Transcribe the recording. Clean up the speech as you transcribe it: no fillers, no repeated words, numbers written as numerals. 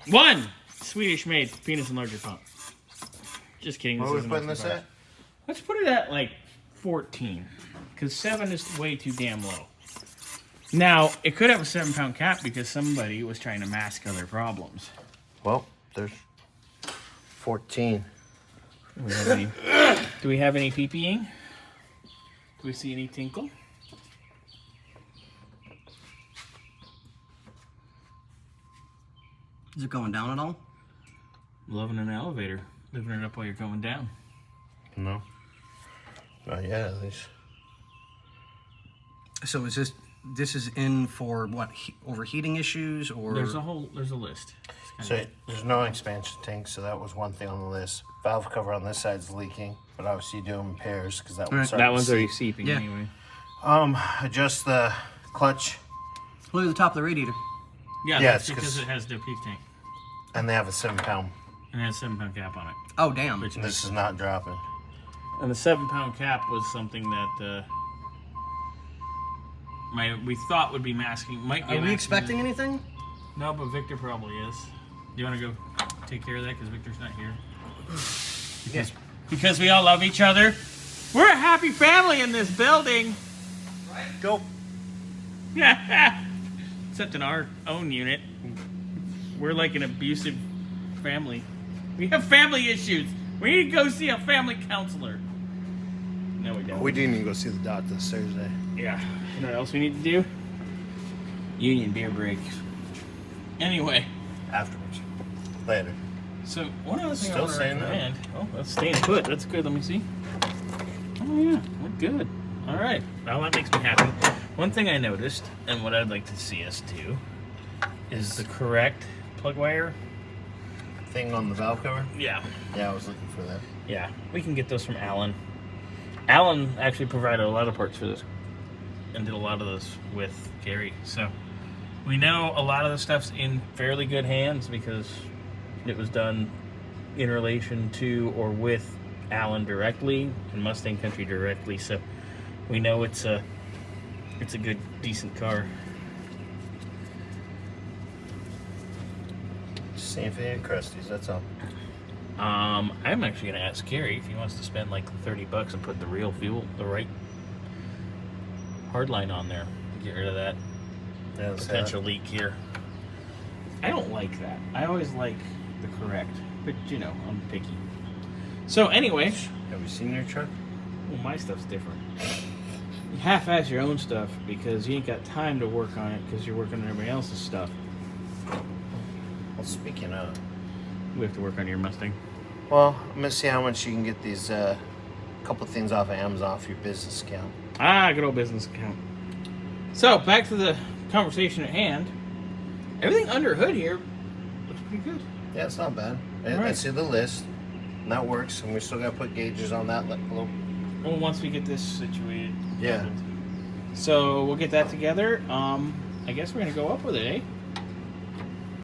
1 Swedish-made penis enlarger pump. Just kidding. What are we putting this at? Let's put it at like 14, because 7 is way too damn low. Now, it could have a 7-pound cap because somebody was trying to mask other problems. Well, there's 14. Do we have any pee-peeing? Do we see any tinkle? Is it going down at all? Loving an elevator. Living it up while you're going down. No. Not yet, at least. So is this is in for what, overheating issues or? There's a list. So there's no expansion tank, so that was one thing on the list. Valve cover on this side's leaking, but obviously you do them in pairs because that one's that one's already seeping anyway. Adjust the clutch. Look at the top of the radiator. Yeah, Yeah, that's because it has the peak tank. And they have a 7-pound. And it has a 7-pound cap on it. Oh, damn. This is not dropping. And the 7-pound cap was something that we thought would be masking. Might be. Are we expecting anything? No, but Victor probably is. Do you want to go take care of that because Victor's not here? Because we all love each other. We're a happy family in this building. Right. Go. Except in our own unit. We're like an abusive family. We have family issues. We need to go see a family counselor. No, we don't. We didn't even go see the doctor this Thursday. Yeah. You know what else we need to do? Union beer break. Anyway. Afterwards. Later. So, one other thing Still I want to saying that. recommend. Oh, that's staying put. That's good. Let me see. Oh, yeah. We're good. All right. Well, that makes me happy. One thing I noticed, and what I'd like to see us do, is the correct plug wire. Thing on the valve cover? Yeah. Yeah, I was looking for that. Yeah. We can get those from Alan. Alan actually provided a lot of parts for this and did a lot of this with Gary. So, we know a lot of the stuff's in fairly good hands because it was done in relation to or with Alan directly and Mustang Country directly. So, we know it's a good, decent car. Same thing at Krusty's, that's all. I'm actually going to ask Gary if he wants to spend like $30 and put the real fuel, the right hardline on there. Get rid of that potential leak here. I don't like that. I always like the correct, but you know, I'm picky. So anyway. Have you seen your truck? Well, my stuff's different. You half-ass your own stuff because you ain't got time to work on it because you're working on everybody else's stuff. Well, speaking of... We have to work on your Mustang. Well, I'm going to see how much you can get these couple things off of Amazon for your business account. Ah, good old business account. So, back to the conversation at hand. Everything under hood here looks pretty good. Yeah, it's not bad. I Right. see the list, and that works, and we still got to put gauges on that little... Well, once we get this situated. Yeah. So, we'll get that together. I guess we're going to go up with it, eh?